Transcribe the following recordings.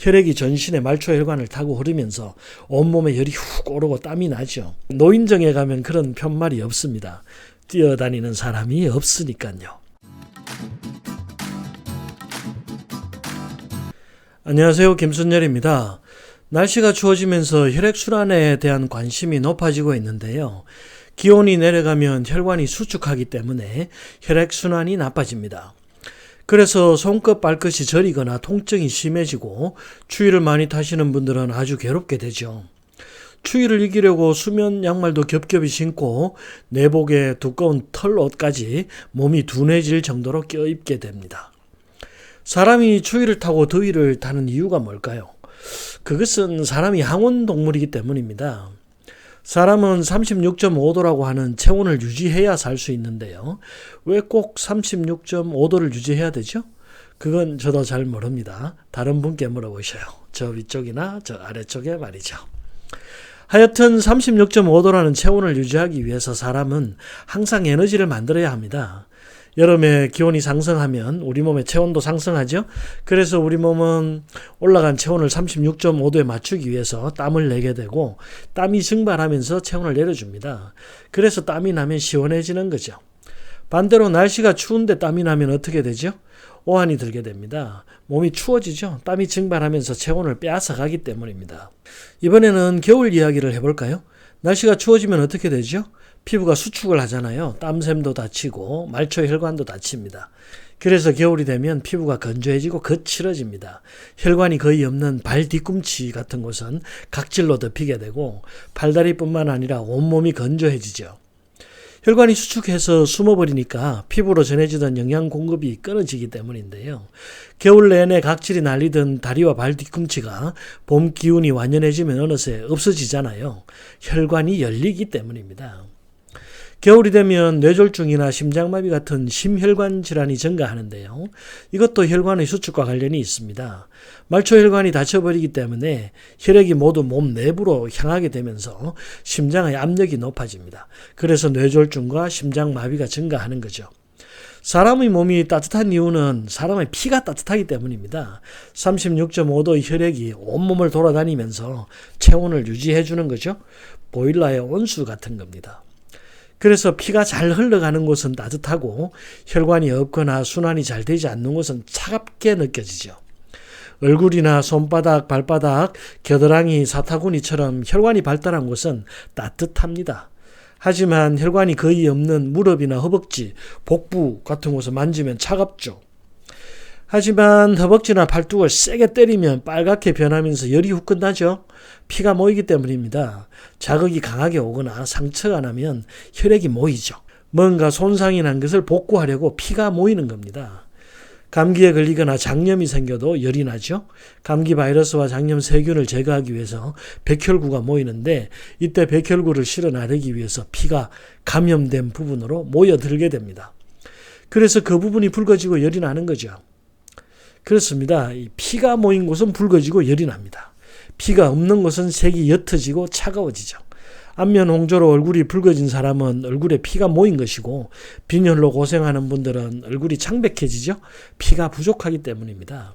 혈액이 전신의 말초혈관을 타고 흐르면서 온몸에 열이 훅 오르고 땀이 나죠. 노인정에 가면 그런 편말이 없습니다. 뛰어다니는 사람이 없으니까요. 안녕하세요. 김순열입니다. 날씨가 추워지면서 혈액순환에 대한 관심이 높아지고 있는데요. 기온이 내려가면 혈관이 수축하기 때문에 혈액순환이 나빠집니다. 그래서 손끝 발끝이 저리거나 통증이 심해지고 추위를 많이 타시는 분들은 아주 괴롭게 되죠. 추위를 이기려고 수면 양말도 겹겹이 신고 내복에 두꺼운 털옷까지 몸이 둔해질 정도로 껴입게 됩니다. 사람이 추위를 타고 더위를 타는 이유가 뭘까요? 그것은 사람이 항온동물이기 때문입니다. 사람은 36.5도라고 하는 체온을 유지해야 살 수 있는데요. 왜 꼭 36.5도를 유지해야 되죠? 그건 저도 잘 모릅니다. 다른 분께 물어보셔요. 저 위쪽이나 저 아래쪽에 말이죠. 하여튼 36.5도라는 체온을 유지하기 위해서 사람은 항상 에너지를 만들어야 합니다. 여름에 기온이 상승하면 우리 몸의 체온도 상승하죠. 그래서 우리 몸은 올라간 체온을 36.5도에 맞추기 위해서 땀을 내게 되고 땀이 증발하면서 체온을 내려줍니다. 그래서 땀이 나면 시원해지는 거죠. 반대로 날씨가 추운데 땀이 나면 어떻게 되죠? 오한이 들게 됩니다. 몸이 추워지죠. 땀이 증발하면서 체온을 빼앗아 가기 때문입니다. 이번에는 겨울 이야기를 해볼까요? 날씨가 추워지면 어떻게 되죠? 피부가 수축을 하잖아요. 땀샘도 다치고 말초혈관도 다칩니다. 그래서 겨울이 되면 피부가 건조해지고 거칠어집니다. 혈관이 거의 없는 발 뒤꿈치 같은 곳은 각질로 덮이게 되고 팔다리뿐만 아니라 온몸이 건조해지죠. 혈관이 수축해서 숨어버리니까 피부로 전해지던 영양 공급이 끊어지기 때문인데요. 겨울 내내 각질이 날리던 다리와 발 뒤꿈치가 봄 기운이 완연해지면 어느새 없어지잖아요. 혈관이 열리기 때문입니다. 겨울이 되면 뇌졸중이나 심장마비 같은 심혈관 질환이 증가하는데요. 이것도 혈관의 수축과 관련이 있습니다. 말초혈관이 닫혀버리기 때문에 혈액이 모두 몸 내부로 향하게 되면서 심장의 압력이 높아집니다. 그래서 뇌졸중과 심장마비가 증가하는 거죠. 사람의 몸이 따뜻한 이유는 사람의 피가 따뜻하기 때문입니다. 36.5도의 혈액이 온몸을 돌아다니면서 체온을 유지해 주는 거죠. 보일러의 온수 같은 겁니다. 그래서 피가 잘 흘러가는 곳은 따뜻하고 혈관이 없거나 순환이 잘 되지 않는 곳은 차갑게 느껴지죠. 얼굴이나 손바닥, 발바닥, 겨드랑이, 사타구니처럼 혈관이 발달한 곳은 따뜻합니다. 하지만 혈관이 거의 없는 무릎이나 허벅지, 복부 같은 곳을 만지면 차갑죠. 하지만 허벅지나 팔뚝을 세게 때리면 빨갛게 변하면서 열이 훅 끝나죠. 피가 모이기 때문입니다. 자극이 강하게 오거나 상처가 나면 혈액이 모이죠. 뭔가 손상이 난 것을 복구하려고 피가 모이는 겁니다. 감기에 걸리거나 장염이 생겨도 열이 나죠. 감기 바이러스와 장염 세균을 제거하기 위해서 백혈구가 모이는데 이때 백혈구를 실어 나르기 위해서 피가 감염된 부분으로 모여들게 됩니다. 그래서 그 부분이 붉어지고 열이 나는 거죠. 그렇습니다. 이 피가 모인 곳은 붉어지고 열이 납니다. 피가 없는 곳은 색이 옅어지고 차가워지죠. 안면 홍조로 얼굴이 붉어진 사람은 얼굴에 피가 모인 것이고 빈혈로 고생하는 분들은 얼굴이 창백해지죠. 피가 부족하기 때문입니다.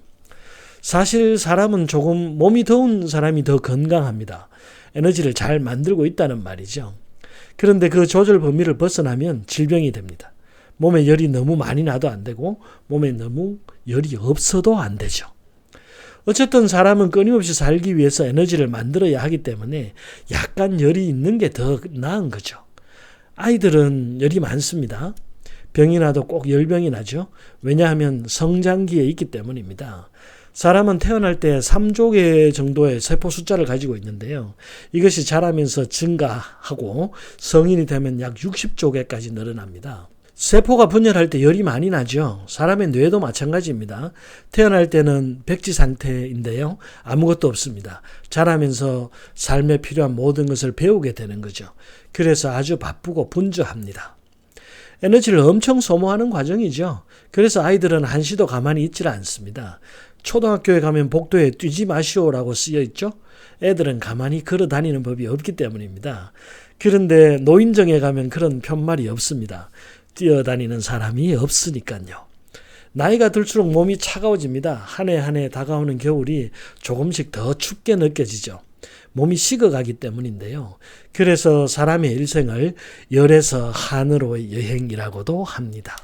사실 사람은 조금 몸이 더운 사람이 더 건강합니다. 에너지를 잘 만들고 있다는 말이죠. 그런데 그 조절 범위를 벗어나면 질병이 됩니다. 몸에 열이 너무 많이 나도 안 되고 몸에 너무 열이 없어도 안 되죠. 어쨌든 사람은 끊임없이 살기 위해서 에너지를 만들어야 하기 때문에 약간 열이 있는 게 더 나은 거죠. 아이들은 열이 많습니다. 병이 나도 꼭 열병이 나죠. 왜냐하면 성장기에 있기 때문입니다. 사람은 태어날 때 3조 개 정도의 세포 숫자를 가지고 있는데요. 이것이 자라면서 증가하고 성인이 되면 약 60조 개까지 늘어납니다. 세포가 분열할 때 열이 많이 나죠. 사람의 뇌도 마찬가지입니다. 태어날 때는 백지 상태인데요. 아무것도 없습니다. 자라면서 삶에 필요한 모든 것을 배우게 되는 거죠. 그래서 아주 바쁘고 분주합니다. 에너지를 엄청 소모하는 과정이죠. 그래서 아이들은 한시도 가만히 있질 않습니다. 초등학교에 가면 복도에 뛰지 마시오라고 쓰여 있죠. 애들은 가만히 걸어 다니는 법이 없기 때문입니다. 그런데 노인정에 가면 그런 편말이 없습니다. 뛰어다니는 사람이 없으니까요. 나이가 들수록 몸이 차가워집니다. 한 해 한 해 다가오는 겨울이 조금씩 더 춥게 느껴지죠. 몸이 식어가기 때문인데요. 그래서 사람의 일생을 열에서 한으로의 여행이라고도 합니다.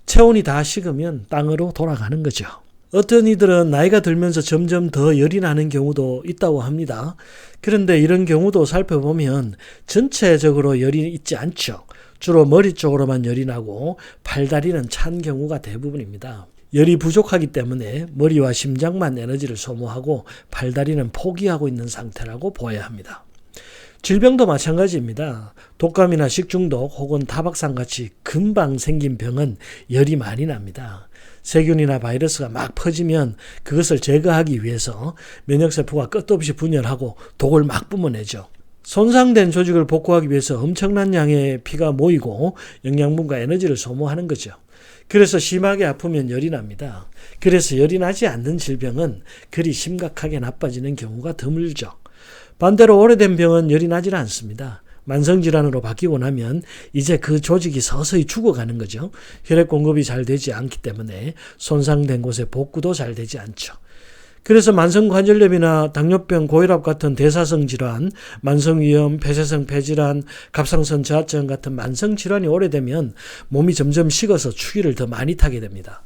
체온이 다 식으면 땅으로 돌아가는 거죠. 어떤 이들은 나이가 들면서 점점 더 열이 나는 경우도 있다고 합니다. 그런데 이런 경우도 살펴보면 전체적으로 열이 있지 않죠. 주로 머리 쪽으로만 열이 나고 팔다리는 찬 경우가 대부분입니다. 열이 부족하기 때문에 머리와 심장만 에너지를 소모하고 팔다리는 포기하고 있는 상태라고 보아야 합니다. 질병도 마찬가지입니다. 독감이나 식중독 혹은 타박상같이 금방 생긴 병은 열이 많이 납니다. 세균이나 바이러스가 막 퍼지면 그것을 제거하기 위해서 면역세포가 끝도 없이 분열하고 독을 막 뿜어내죠. 손상된 조직을 복구하기 위해서 엄청난 양의 피가 모이고 영양분과 에너지를 소모하는 거죠. 그래서 심하게 아프면 열이 납니다. 그래서 열이 나지 않는 질병은 그리 심각하게 나빠지는 경우가 드물죠. 반대로 오래된 병은 열이 나지는 않습니다. 만성질환으로 바뀌고 나면 이제 그 조직이 서서히 죽어가는 거죠. 혈액 공급이 잘 되지 않기 때문에 손상된 곳에 복구도 잘 되지 않죠. 그래서 만성관절염이나 당뇨병, 고혈압 같은 대사성 질환, 만성위염, 폐쇄성 폐질환, 갑상선 저하증 같은 만성질환이 오래되면 몸이 점점 식어서 추위를 더 많이 타게 됩니다.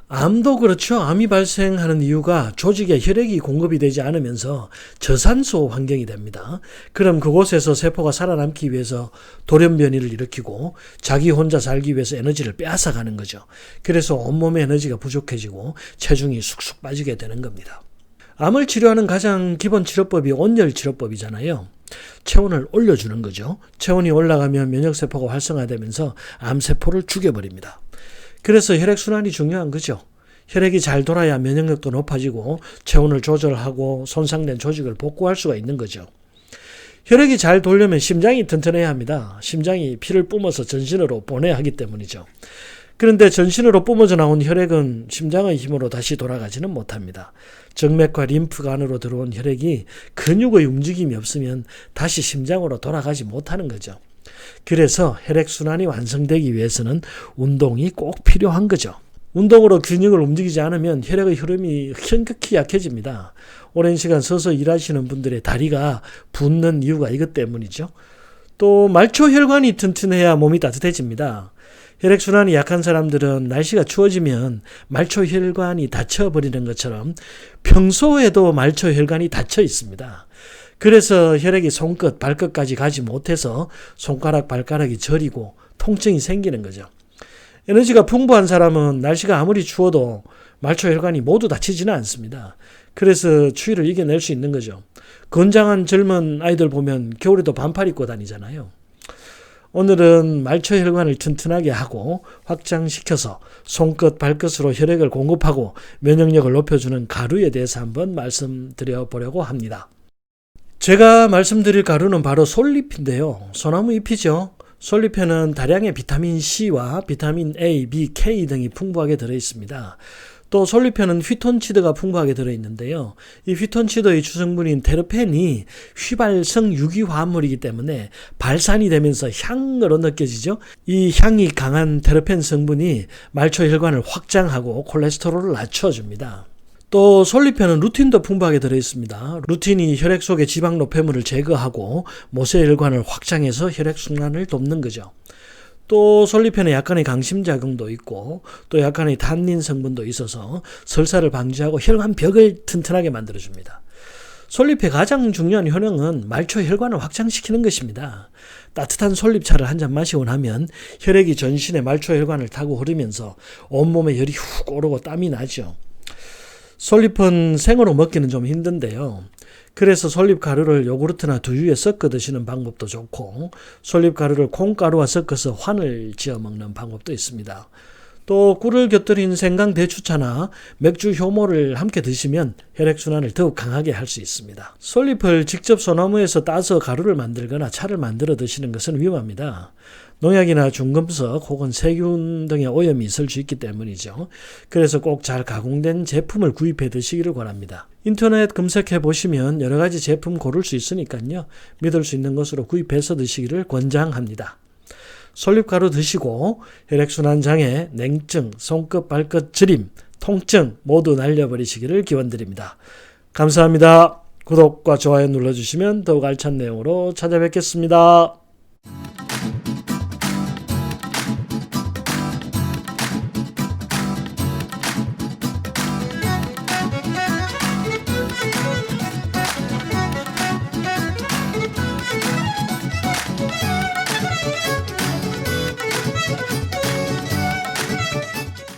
암도 그렇죠. 암이 발생하는 이유가 조직에 혈액이 공급이 되지 않으면서 저산소 환경이 됩니다. 그럼 그곳에서 세포가 살아남기 위해서 돌연변이를 일으키고 자기 혼자 살기 위해서 에너지를 빼앗아가는 거죠. 그래서 온몸의 에너지가 부족해지고 체중이 쑥쑥 빠지게 되는 겁니다. 암을 치료하는 가장 기본 치료법이 온열치료법이잖아요. 체온을 올려주는 거죠. 체온이 올라가면 면역세포가 활성화되면서 암세포를 죽여버립니다. 그래서 혈액순환이 중요한 거죠. 혈액이 잘 돌아야 면역력도 높아지고 체온을 조절하고 손상된 조직을 복구할 수가 있는 거죠. 혈액이 잘 돌려면 심장이 튼튼해야 합니다. 심장이 피를 뿜어서 전신으로 보내야 하기 때문이죠. 그런데 전신으로 뿜어져 나온 혈액은 심장의 힘으로 다시 돌아가지는 못합니다. 정맥과 림프가 안으로 들어온 혈액이 근육의 움직임이 없으면 다시 심장으로 돌아가지 못하는 거죠. 그래서 혈액순환이 완성되기 위해서는 운동이 꼭 필요한 거죠. 운동으로 근육을 움직이지 않으면 혈액의 흐름이 현격히 약해집니다. 오랜 시간 서서 일하시는 분들의 다리가 붓는 이유가 이것 때문이죠. 또 말초혈관이 튼튼해야 몸이 따뜻해집니다. 혈액순환이 약한 사람들은 날씨가 추워지면 말초혈관이 닫혀버리는 것처럼 평소에도 말초혈관이 닫혀 있습니다. 그래서 혈액이 손끝, 발끝까지 가지 못해서 손가락, 발가락이 저리고 통증이 생기는 거죠. 에너지가 풍부한 사람은 날씨가 아무리 추워도 말초혈관이 모두 닫히지는 않습니다. 그래서 추위를 이겨낼 수 있는 거죠. 건장한 젊은 아이들 보면 겨울에도 반팔 입고 다니잖아요. 오늘은 말초혈관을 튼튼하게 하고 확장시켜서 손끝, 발끝으로 혈액을 공급하고 면역력을 높여주는 가루에 대해서 한번 말씀드려 보려고 합니다. 제가 말씀드릴 가루는 바로 솔잎인데요. 소나무 잎이죠. 솔잎에는 다량의 비타민C와 비타민 A, B, K 등이 풍부하게 들어있습니다. 또 솔잎에는 휘톤치드가 풍부하게 들어있는데요. 이 휘톤치드의 주성분인 테르펜이 휘발성 유기화합물이기 때문에 발산이 되면서 향으로 느껴지죠. 이 향이 강한 테르펜 성분이 말초혈관을 확장하고 콜레스테롤을 낮춰줍니다. 또 솔잎에는 루틴도 풍부하게 들어있습니다. 루틴이 혈액 속의 지방 노폐물을 제거하고 모세혈관을 확장해서 혈액순환을 돕는 거죠. 또 솔잎에는 약간의 강심작용도 있고 또 약간의 탄닌 성분도 있어서 설사를 방지하고 혈관벽을 튼튼하게 만들어줍니다. 솔잎의 가장 중요한 효능은 말초혈관을 확장시키는 것입니다. 따뜻한 솔잎차를 한 잔 마시고 나면 혈액이 전신의 말초혈관을 타고 흐르면서 온몸에 열이 훅 오르고 땀이 나죠. 솔잎은 생으로 먹기는 좀 힘든데요. 그래서 솔잎 가루를 요구르트나 두유에 섞어 드시는 방법도 좋고 솔잎 가루를 콩가루와 섞어서 환을 지어 먹는 방법도 있습니다. 또 꿀을 곁들인 생강 대추차나 맥주 효모를 함께 드시면 혈액순환을 더욱 강하게 할 수 있습니다. 솔잎을 직접 소나무에서 따서 가루를 만들거나 차를 만들어 드시는 것은 위험합니다. 농약이나 중금속 혹은 세균 등의 오염이 있을 수 있기 때문이죠. 그래서 꼭 잘 가공된 제품을 구입해 드시기를 권합니다. 인터넷 검색해 보시면 여러 가지 제품 고를 수 있으니까요. 믿을 수 있는 것으로 구입해서 드시기를 권장합니다. 솔잎가루 드시고 혈액순환 장애, 냉증, 손끝 발끝 저림, 통증 모두 날려버리시기를 기원드립니다. 감사합니다. 구독과 좋아요 눌러주시면 더욱 알찬 내용으로 찾아뵙겠습니다.